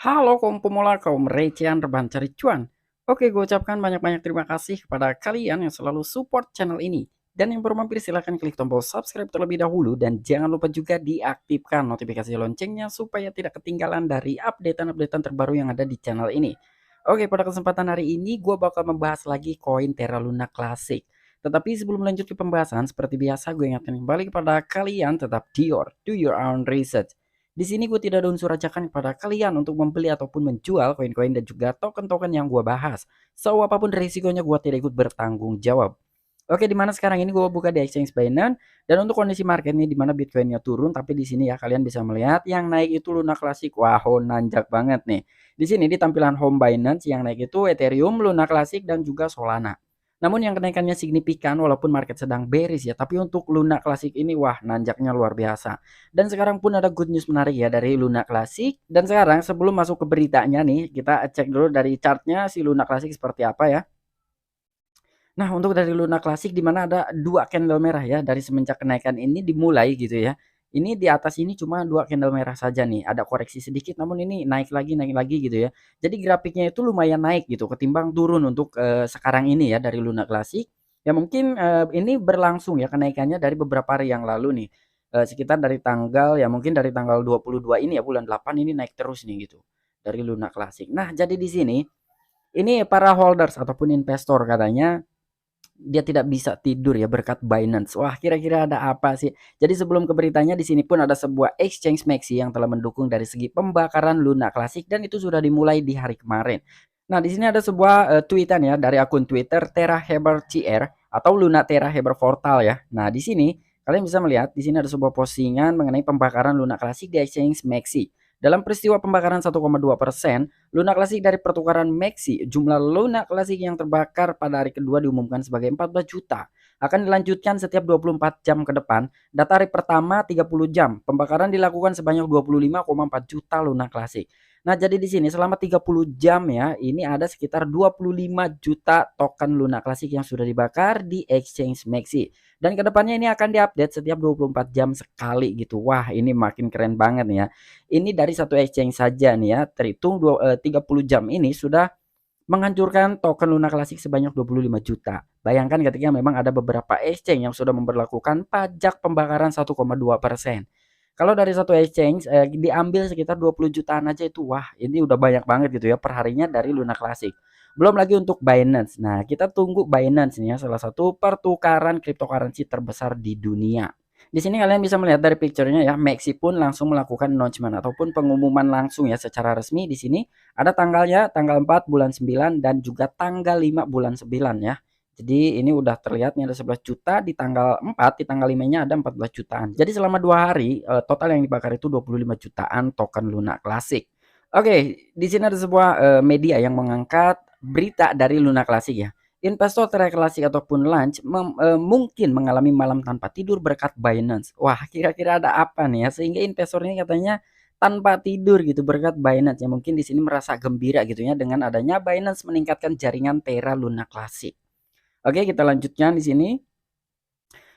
Halo kaum pemula, kaum recehan rebahan cari cuan. Oke, gue ucapkan banyak-banyak terima kasih kepada kalian yang selalu support channel ini. Dan yang baru mampir silahkan klik tombol subscribe terlebih dahulu dan jangan lupa juga diaktifkan notifikasi loncengnya supaya tidak ketinggalan dari updatean-updatean terbaru yang ada di channel ini. Oke, pada kesempatan hari ini gue bakal membahas lagi koin Terra Luna Classic. Tetapi sebelum lanjut ke pembahasan, seperti biasa gue ingatkan kembali kepada kalian tetap do your own research. Di sini gue tidak ada unsur ajakan kepada kalian untuk membeli ataupun menjual koin-koin dan juga token-token yang gue bahas. So, apapun risikonya gue tidak ikut bertanggung jawab. Oke, dimana sekarang ini gue buka di exchange Binance dan untuk kondisi market ini dimana Bitcoinnya turun, tapi di sini ya kalian bisa melihat yang naik itu Luna Classic. Wow, nanjak banget nih. Di sini di tampilan home Binance yang naik itu Ethereum, Luna Classic dan juga Solana. Namun yang kenaikannya signifikan walaupun market sedang bearish ya, tapi untuk Luna Classic ini wah nanjaknya luar biasa. Dan sekarang pun ada good news menarik ya dari Luna Classic. Dan sekarang sebelum masuk ke beritanya nih, kita cek dulu dari chartnya si Luna Classic seperti apa ya. Nah, untuk dari Luna Classic di mana ada dua candle merah ya dari semenjak kenaikan ini dimulai gitu ya. Ini di atas ini cuma dua candle merah saja nih. Ada koreksi sedikit namun ini naik lagi gitu ya. Jadi grafiknya itu lumayan naik gitu ketimbang turun untuk sekarang ini ya dari Luna Classic. Ya mungkin ini berlangsung ya kenaikannya dari beberapa hari yang lalu nih. Sekitar dari tanggal ya mungkin dari tanggal 22 ini ya bulan 8 ini naik terus nih gitu dari Luna Classic. Nah, jadi di sini ini para holders ataupun investor katanya dia tidak bisa tidur ya berkat Binance. Wah, kira-kira ada apa sih? Jadi sebelum ke beritanya di sini pun ada sebuah exchange Maxi yang telah mendukung dari segi pembakaran Luna Classic dan itu sudah dimulai di hari kemarin. Nah, di sini ada sebuah tweetan ya dari akun Twitter Terra Heber CR atau Luna Terra Heber Portal ya. Nah, di sini kalian bisa melihat di sini ada sebuah postingan mengenai pembakaran Luna Classic di exchange Maxi. Dalam peristiwa pembakaran 1,2%, Luna Classic dari pertukaran Maxi, jumlah Luna Classic yang terbakar pada hari kedua diumumkan sebagai 14 juta. Akan dilanjutkan setiap 24 jam ke depan. Data hari pertama 30 jam. Pembakaran dilakukan sebanyak 25,4 juta Luna Classic. Nah, jadi di sini selama 30 jam ya, ini ada sekitar 25 juta token Luna Classic yang sudah dibakar di exchange Maxi. Dan kedepannya ini akan diupdate setiap 24 jam sekali gitu. Wah, ini makin keren banget nih ya. Ini dari satu exchange saja nih ya, terhitung 30 jam ini sudah menghancurkan token Luna Classic sebanyak 25 juta. Bayangkan ketika memang ada beberapa exchange yang sudah memperlakukan pajak pembakaran 1,2%. Kalau dari satu exchange diambil sekitar 20 jutaan aja itu wah ini udah banyak banget gitu ya perharinya dari Luna Classic. Belum lagi untuk Binance. Nah, kita tunggu Binance nih ya salah satu pertukaran cryptocurrency terbesar di dunia. Di sini kalian bisa melihat dari picture-nya ya, Maxi pun langsung melakukan announcement ataupun pengumuman langsung ya secara resmi di sini ada tanggalnya tanggal 4 bulan 9 dan juga tanggal 5 bulan 9 ya. Jadi ini udah terlihat nih ada 11 juta di tanggal 4, di tanggal 5-nya ada 14 jutaan. Jadi selama 2 hari total yang dibakar itu 25 jutaan token Luna Classic. Oke, di sini ada sebuah media yang mengangkat berita dari Luna Classic ya. Investor Klasik ataupun Lunch mungkin mengalami malam tanpa tidur berkat Binance. Wah, kira-kira ada apa nih ya sehingga investor ini katanya tanpa tidur gitu berkat Binance ya mungkin di sini merasa gembira gitu ya dengan adanya Binance meningkatkan jaringan Terra Luna Classic. Oke, kita lanjutkan di sini.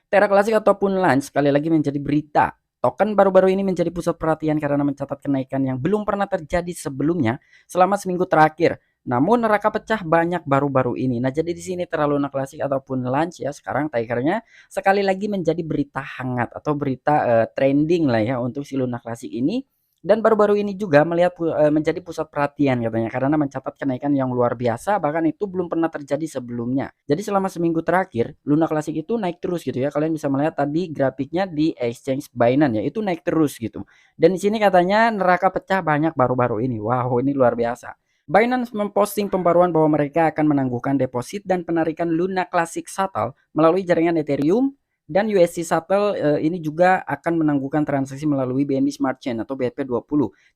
Terra Classic ataupun Lunch sekali lagi menjadi berita. Token baru-baru ini menjadi pusat perhatian karena mencatat kenaikan yang belum pernah terjadi sebelumnya selama seminggu terakhir. Namun neraka pecah banyak baru-baru ini. Nah, jadi di sini Terra Luna Classic ataupun Lunch ya sekarang Tigernya sekali lagi menjadi berita hangat atau berita trending lah ya untuk si Luna Classic ini. Dan baru-baru ini juga melihat menjadi pusat perhatian katanya karena mencatat kenaikan yang luar biasa bahkan itu belum pernah terjadi sebelumnya. Jadi selama seminggu terakhir Luna Classic itu naik terus gitu ya. Kalian bisa melihat tadi grafiknya di exchange Binance ya itu naik terus gitu. Dan di sini katanya neraka pecah banyak baru-baru ini. Wow, ini luar biasa. Binance memposting pembaruan bahwa mereka akan menangguhkan deposit dan penarikan Luna Classic Shuttle melalui jaringan Ethereum dan USD Shuttle ini juga akan menangguhkan transaksi melalui BNB Smart Chain atau BRP20.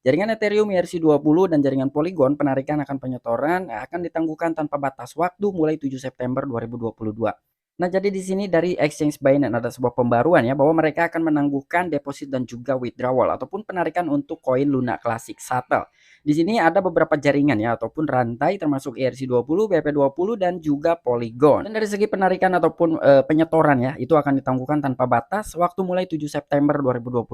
Jaringan Ethereum ERC20 dan jaringan Polygon penarikan akan penyetoran akan ditangguhkan tanpa batas waktu mulai 7 September 2022. Nah, jadi di sini dari exchange Binance ada sebuah pembaruan ya bahwa mereka akan menangguhkan deposit dan juga withdrawal ataupun penarikan untuk koin Luna Classic Shuttle. Di sini ada beberapa jaringan ya ataupun rantai termasuk ERC20, BP20 dan juga Polygon. Dan dari segi penarikan ataupun penyetoran ya itu akan ditangguhkan tanpa batas waktu mulai 7 September 2022.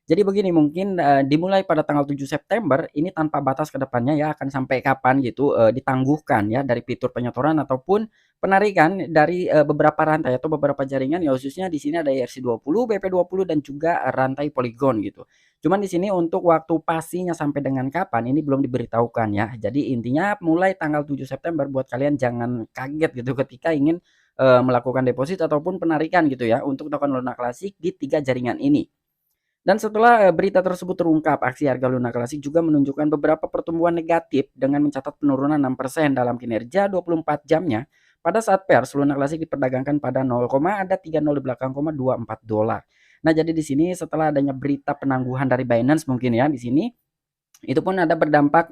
Jadi begini mungkin, dimulai pada tanggal 7 September ini tanpa batas ke depannya ya akan sampai kapan gitu, ditangguhkan ya dari fitur penyetoran ataupun penarikan dari, beberapa rantai atau beberapa jaringan ya khususnya di sini ada ERC20, BP20 dan juga, rantai Polygon gitu. Cuman di sini untuk waktu pastinya sampai dengan kapan ini belum diberitahukan ya. Jadi intinya mulai tanggal 7 September buat kalian jangan kaget gitu ketika ingin, melakukan deposit ataupun penarikan gitu ya untuk token Luna Classic di 3 jaringan ini. Dan setelah, berita tersebut terungkap, aksi harga Luna Classic juga menunjukkan beberapa pertumbuhan negatif dengan mencatat penurunan 6% dalam kinerja 24 jamnya. Pada saat pers, Luna Classic diperdagangkan pada 0,30 di belakang, $24. Nah, jadi di sini setelah adanya berita penangguhan dari Binance mungkin ya di sini, itu pun ada berdampak,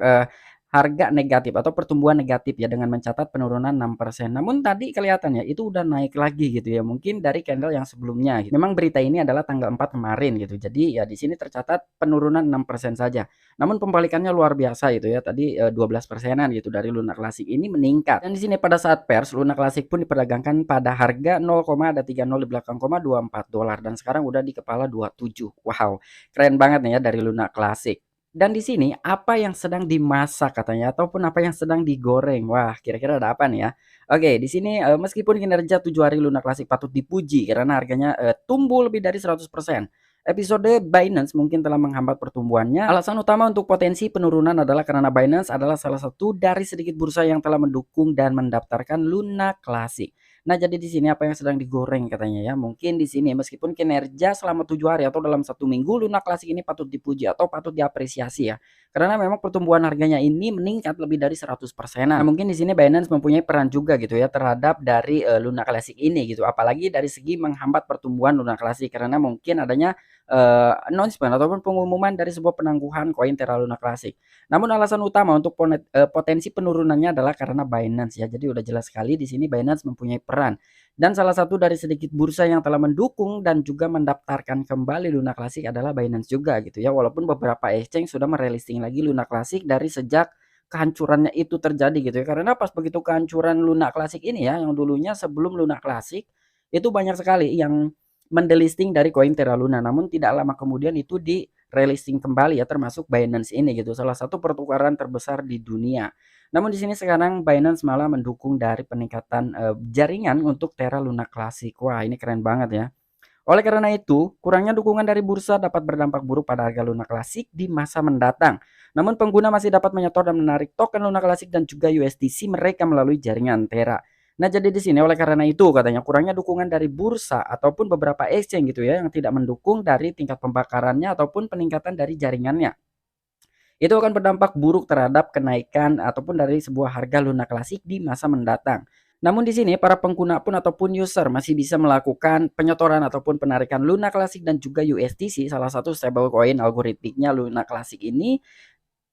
harga negatif atau pertumbuhan negatif ya dengan mencatat penurunan 6%. Namun tadi kelihatannya itu udah naik lagi gitu ya, mungkin dari candle yang sebelumnya gitu. Memang berita ini adalah tanggal 4 kemarin gitu. Jadi ya di sini tercatat penurunan 6% saja. Namun pembalikannya luar biasa itu ya. Tadi, 12%-an gitu dari Luna Classic ini meningkat. Dan di sini pada saat pers Luna Classic pun diperdagangkan pada harga 0,30 di belakang, $24 dan sekarang udah di kepala 27. Wow, keren banget nih ya dari Luna Classic. Dan di sini apa yang sedang dimasak katanya ataupun apa yang sedang digoreng. Wah, kira-kira ada apa nih ya? Oke, di sini, meskipun kinerja 7 hari Luna Classic patut dipuji karena harganya, tumbuh lebih dari 100%. Episode Binance mungkin telah menghambat pertumbuhannya. Alasan utama untuk potensi penurunan adalah karena Binance adalah salah satu dari sedikit bursa yang telah mendukung dan mendaftarkan Luna Classic. Nah, jadi di sini apa yang sedang digoreng katanya ya. Mungkin di sini meskipun kinerja selama 7 hari atau dalam 1 minggu Luna Classic ini patut dipuji atau patut diapresiasi ya. Karena memang pertumbuhan harganya ini meningkat lebih dari 100%. Nah, mungkin di sini Binance mempunyai peran juga gitu ya terhadap dari Luna Classic ini gitu. Apalagi dari segi menghambat pertumbuhan Luna Classic karena mungkin adanya announcement ataupun pengumuman dari sebuah penangguhan koin Terra Luna Classic. Namun alasan utama untuk potensi penurunannya adalah karena Binance ya. Jadi udah jelas sekali di sini Binance mempunyai peran. Dan salah satu dari sedikit bursa yang telah mendukung dan juga mendaftarkan kembali Luna Classic adalah Binance juga gitu ya. Walaupun beberapa exchange sudah merelisting lagi Luna Classic dari sejak kehancurannya itu terjadi gitu ya. Karena pas begitu kehancuran Luna Classic ini ya, yang dulunya sebelum Luna Classic itu banyak sekali yang mendelisting dari koin Terra Luna. Namun tidak lama kemudian itu di-relisting kembali ya termasuk Binance ini gitu. Salah satu pertukaran terbesar di dunia. Namun di sini sekarang Binance malah mendukung dari peningkatan jaringan untuk Terra Luna Classic. Wah, ini keren banget ya. Oleh karena itu, kurangnya dukungan dari bursa dapat berdampak buruk pada harga Luna Classic di masa mendatang. Namun pengguna masih dapat menyetor dan menarik token Luna Classic dan juga USDC mereka melalui jaringan Terra. Nah, jadi di sini oleh karena itu katanya kurangnya dukungan dari bursa ataupun beberapa exchange gitu ya yang tidak mendukung dari tingkat pembakarannya ataupun peningkatan dari jaringannya. Itu akan berdampak buruk terhadap kenaikan ataupun dari sebuah harga Luna Classic di masa mendatang. Namun di sini para pengguna pun ataupun user masih bisa melakukan penyetoran ataupun penarikan Luna Classic dan juga USDC, salah satu stablecoin algoritmiknya Luna Classic ini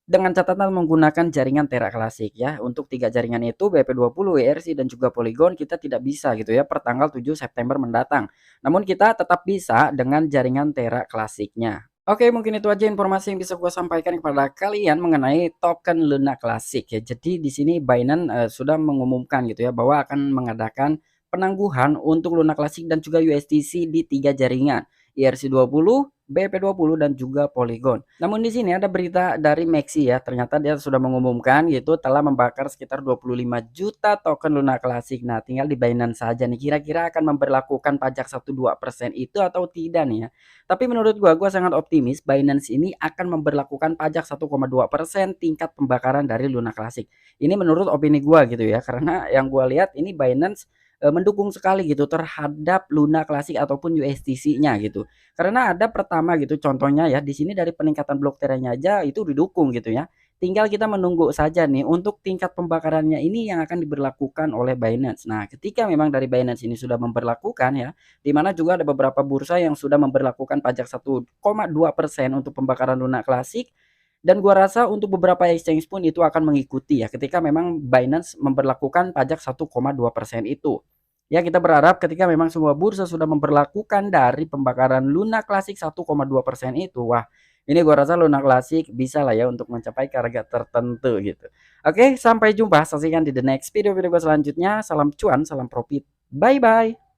dengan catatan menggunakan jaringan Terra Classic ya. Untuk 3 jaringan itu BP20, WRC dan juga Polygon kita tidak bisa gitu ya per tanggal 7 September mendatang. Namun kita tetap bisa dengan jaringan Terra Classic-nya. Oke, mungkin itu aja informasi yang bisa gua sampaikan kepada kalian mengenai token Luna Classic ya. Jadi di sini Binance, sudah mengumumkan gitu ya bahwa akan mengadakan penangguhan untuk Luna Classic dan juga USDC di 3 jaringan, ERC20, BP20 dan juga Polygon. Namun di sini ada berita dari Maxi ya, ternyata dia sudah mengumumkan gitu telah membakar sekitar 25 juta token Luna Classic. Nah, tinggal di Binance saja nih kira-kira akan memberlakukan pajak 1-2% itu atau tidak nih ya. Tapi menurut gua sangat optimis Binance ini akan memberlakukan pajak 1,2% tingkat pembakaran dari Luna Classic. Ini menurut opini gua gitu ya, karena yang gua lihat ini Binance mendukung sekali gitu terhadap Luna Classic ataupun USDC-nya gitu. Karena ada pertama gitu contohnya ya di sini dari peningkatan blok Terra-nya aja itu didukung gitu ya. Tinggal kita menunggu saja nih untuk tingkat pembakarannya ini yang akan diberlakukan oleh Binance. Nah, ketika memang dari Binance ini sudah memberlakukan ya, di mana juga ada beberapa bursa yang sudah memberlakukan pajak 1,2% untuk pembakaran Luna Classic dan gua rasa untuk beberapa exchange pun itu akan mengikuti ya ketika memang Binance memberlakukan pajak 1,2% itu. Ya kita berharap ketika memang semua bursa sudah memberlakukan dari pembakaran Luna Classic 1,2% itu, wah ini gua rasa Luna Classic bisa lah ya untuk mencapai harga tertentu gitu. Oke, sampai jumpa, saksikan di the next video-video gua selanjutnya. Salam cuan, salam profit. Bye bye.